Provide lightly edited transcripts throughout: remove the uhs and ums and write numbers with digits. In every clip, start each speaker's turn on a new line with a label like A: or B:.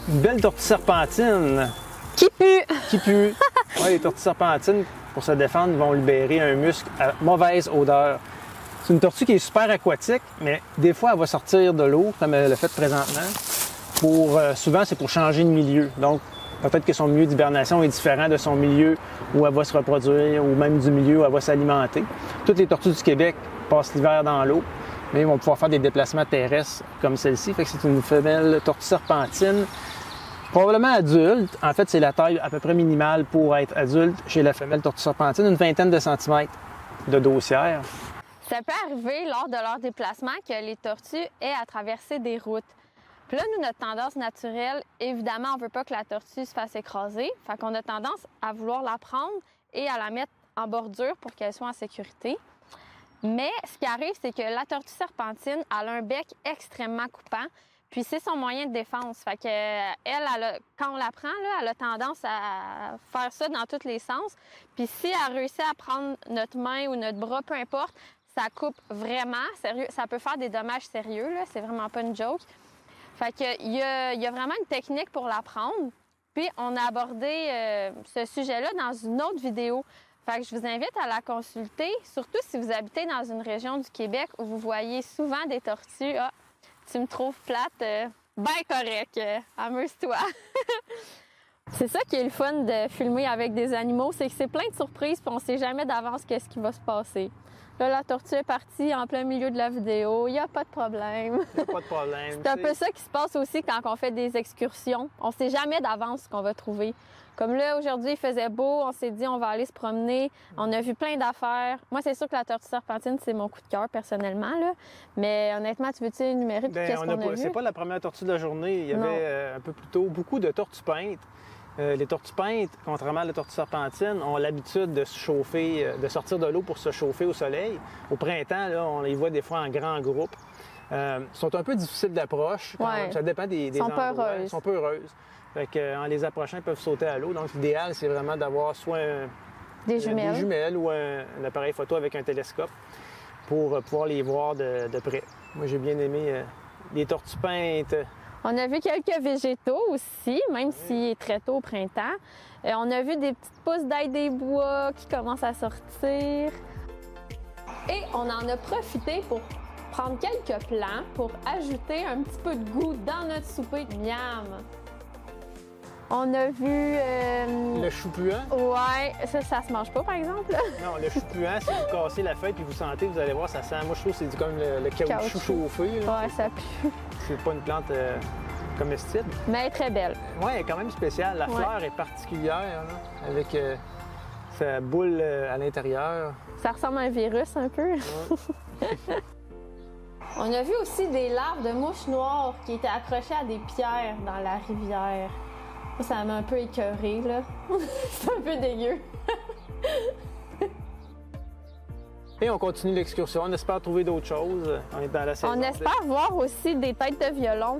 A: Une belle tortue serpentine.
B: Qui pue!
A: Qui pue. Ouais, les tortues serpentines, pour se défendre, vont libérer un muscle à mauvaise odeur. C'est une tortue qui est super aquatique, mais des fois, elle va sortir de l'eau, comme elle le fait présentement. Souvent, c'est pour changer de milieu. Donc, peut-être que son milieu d'hibernation est différent de son milieu où elle va se reproduire ou même du milieu où elle va s'alimenter. Toutes les tortues du Québec passent l'hiver dans l'eau, mais ils vont pouvoir faire des déplacements terrestres comme celle-ci. Fait que c'est une femelle tortue serpentine, probablement adulte. En fait, c'est la taille à peu près minimale pour être adulte chez la femelle tortue serpentine, une vingtaine de centimètres de dossière.
B: Ça peut arriver lors de leur déplacement que les tortues aient à traverser des routes. Puis là, nous, notre tendance naturelle, évidemment, on ne veut pas que la tortue se fasse écraser. Fait qu'on a tendance à vouloir la prendre et à la mettre en bordure pour qu'elle soit en sécurité. Mais ce qui arrive, c'est que la tortue serpentine, elle a un bec extrêmement coupant. Puis c'est son moyen de défense. Fait que quand on la prend, là, elle a tendance à faire ça dans tous les sens. Puis si elle réussit à prendre notre main ou notre bras, peu importe, ça coupe vraiment, sérieux. Ça peut faire des dommages sérieux, là. C'est vraiment pas une joke. Fait qu'il y a vraiment une technique pour l'apprendre. Puis on a abordé ce sujet-là dans une autre vidéo. Fait que je vous invite à la consulter, surtout si vous habitez dans une région du Québec où vous voyez souvent des tortues. Ah, tu me trouves plate? Ben correct, amuse-toi. C'est ça qui est le fun de filmer avec des animaux, c'est que c'est plein de surprises puis on sait jamais d'avance qu'est-ce qui va se passer. Là, la tortue est partie en plein milieu de la vidéo. Il n'y a pas de problème.
A: Il n'y a pas de problème.
B: C'est un peu ça qui se passe aussi quand on fait des excursions. On ne sait jamais d'avance ce qu'on va trouver. Comme là, aujourd'hui, il faisait beau. On s'est dit, on va aller se promener. On a vu plein d'affaires. Moi, c'est sûr que la tortue serpentine, c'est mon coup de cœur, personnellement. Là. Mais honnêtement, tu veux-tu énumérer tout ce qu'on a vu?
A: C'est pas la première tortue de la journée. Il y avait un peu plus tôt beaucoup de tortues peintes. Les tortues peintes, contrairement à la tortue serpentine, ont l'habitude de se chauffer, de sortir de l'eau pour se chauffer au soleil. Au printemps, là, on les voit des fois en grands groupes. Sont un peu difficiles d'approche.
B: Ouais.
A: Ça dépend des endroits. Ils sont peu heureuses. Fait que, en les approchant, ils peuvent sauter à l'eau. Donc, l'idéal, c'est vraiment d'avoir soit
B: des jumelles
A: ou un appareil photo avec un télescope pour pouvoir les voir de près. Moi, j'ai bien aimé les tortues peintes.
B: On a vu quelques végétaux aussi, même s'il est très tôt au printemps. On a vu des petites pousses d'ail des bois qui commencent à sortir. Et on en a profité pour prendre quelques plants pour ajouter un petit peu de goût dans notre souper. Miam! On a vu...
A: Le chou puant.
B: Ouais, ça se mange pas, par exemple.
A: Non, le chou puant, si vous cassez la feuille puis vous sentez, vous allez voir, ça sent... Moi, je trouve que c'est comme le caoutchouc chauffé. Là.
B: Ouais, ça pue.
A: C'est pas une plante comestible.
B: Mais elle est très belle.
A: Oui, elle est quand même spéciale. La fleur est particulière, là, avec sa boule à l'intérieur.
B: Ça ressemble à un virus, un peu. Ouais. On a vu aussi des larves de mouches noires qui étaient accrochées à des pierres dans la rivière. Ça m'a un peu écœurée, là. C'est un peu dégueu.
A: Et on continue l'excursion. On espère trouver d'autres choses. On est dans la saison.
B: On espère voir aussi des têtes de violon.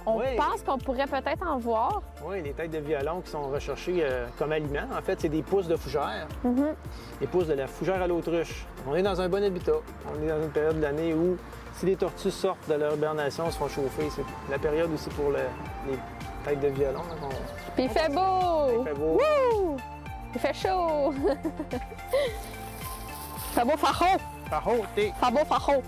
B: On pense qu'on pourrait peut-être en voir.
A: Oui, les têtes de violon qui sont recherchées comme aliments. En fait, c'est des pousses de fougère. Les pousses de la fougère à l'autruche. On est dans un bon habitat. On est dans une période de l'année où, si les tortues sortent de leur hibernation, elles se font chauffer. C'est la période aussi pour les têtes de violon.
B: Puis il fait beau!
A: Il fait beau!
B: Wouh! Il fait chaud! Ça beau, facho!
A: Facho, t'es!
B: Ça beau, facho!